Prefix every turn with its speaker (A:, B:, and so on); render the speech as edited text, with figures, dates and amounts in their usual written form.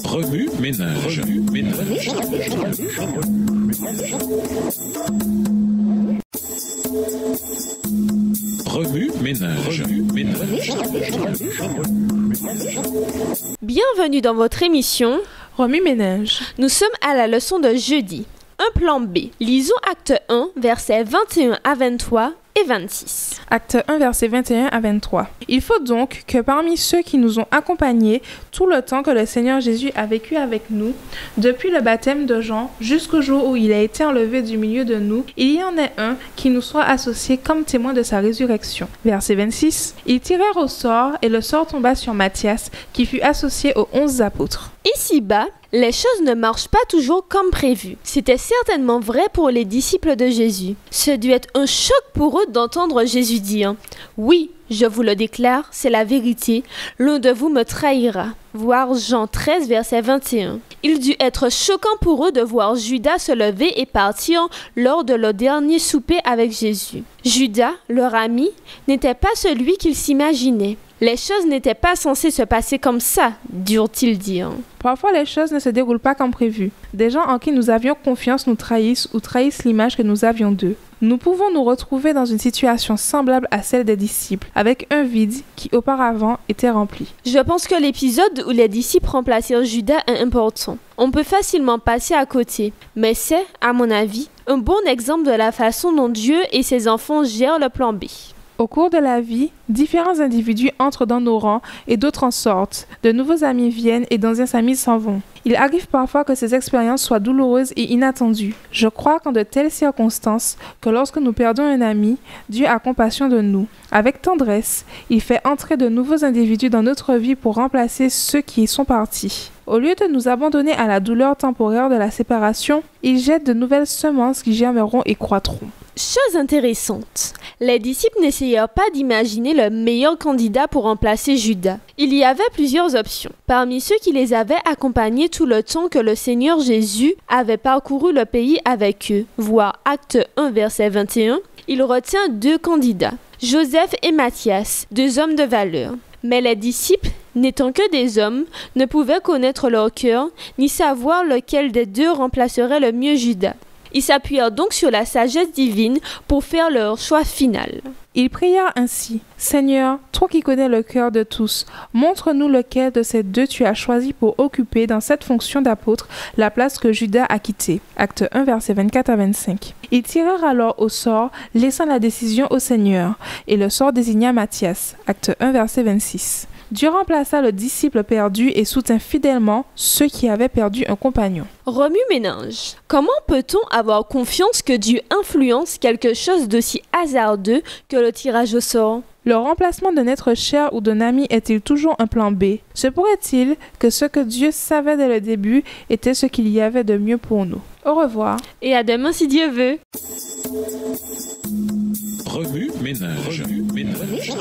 A: Remue ménage. Remue ménage.
B: Bienvenue dans votre émission
C: Remue ménage.
B: Nous sommes à la leçon de jeudi. Un plan B. Lisons acte 1, versets 21 à 23 et 26.
C: Acte 1, versets 21 à 23. Il faut donc que parmi ceux qui nous ont accompagnés tout le temps que le Seigneur Jésus a vécu avec nous, depuis le baptême de Jean jusqu'au jour où il a été enlevé du milieu de nous, il y en ait un qui nous soit associé comme témoin de sa résurrection. Verset 26. Ils tirèrent au sort et le sort tomba sur Matthias, qui fut associé aux 11 apôtres.
B: Ici-bas, les choses ne marchent pas toujours comme prévu. C'était certainement vrai pour les disciples de Jésus. Ce dut être un choc pour eux d'entendre Jésus dire « Oui, je vous le déclare, c'est la vérité, l'un de vous me trahira. » Voir Jean 13, verset 21. Il dut être choquant pour eux de voir Judas se lever et partir lors de leur dernier souper avec Jésus. Judas, leur ami, n'était pas celui qu'ils s'imaginaient. Les choses n'étaient pas censées se passer comme ça, durent-ils dire.
C: Parfois, les choses ne se déroulent pas comme prévu. Des gens en qui nous avions confiance nous trahissent ou trahissent l'image que nous avions d'eux. Nous pouvons nous retrouver dans une situation semblable à celle des disciples, avec un vide qui auparavant était rempli.
B: Je pense que l'épisode où les disciples remplacèrent Judas est important. On peut facilement passer à côté, mais c'est, à mon avis, un bon exemple de la façon dont Dieu et ses enfants gèrent le plan B.
C: Au cours de la vie, différents individus entrent dans nos rangs et d'autres en sortent. De nouveaux amis viennent et d'anciens amis s'en vont. Il arrive parfois que ces expériences soient douloureuses et inattendues. Je crois qu'en de telles circonstances, que lorsque nous perdons un ami, Dieu a compassion de nous. Avec tendresse, il fait entrer de nouveaux individus dans notre vie pour remplacer ceux qui y sont partis. Au lieu de nous abandonner à la douleur temporaire de la séparation, il jette de nouvelles semences qui germeront et croîtront.
B: Chose intéressante, les disciples n'essayèrent pas d'imaginer le meilleur candidat pour remplacer Judas. Il y avait plusieurs options. Parmi ceux qui les avaient accompagnés tout le temps que le Seigneur Jésus avait parcouru le pays avec eux, voir Acte 1, verset 21, il retient 2 candidats, Joseph et Matthias, 2 hommes de valeur. Mais les disciples, n'étant que des hommes, ne pouvaient connaître leur cœur, ni savoir lequel des 2 remplacerait le mieux Judas. Ils s'appuyèrent donc sur la sagesse divine pour faire leur choix final.
C: Ils prièrent ainsi. « Seigneur, toi qui connais le cœur de tous, montre-nous lequel de ces 2 tu as choisi pour occuper dans cette fonction d'apôtre la place que Judas a quittée. » Acte 1, versets 24 à 25. Ils tirèrent alors au sort, laissant la décision au Seigneur, et le sort désigna Matthias. Acte 1, verset 26. Dieu remplaça le disciple perdu et soutint fidèlement ceux qui avaient perdu un compagnon.
B: Remue-ménage. Comment peut-on avoir confiance que Dieu influence quelque chose d'aussi hasardeux que le tirage au sort?
C: Le remplacement d'un être cher ou d'un ami est-il toujours un plan B? Se pourrait-il que ce que Dieu savait dès le début était ce qu'il y avait de mieux pour nous? Au revoir.
B: Et à demain si Dieu veut.
A: Remue ménage. Remue ménage.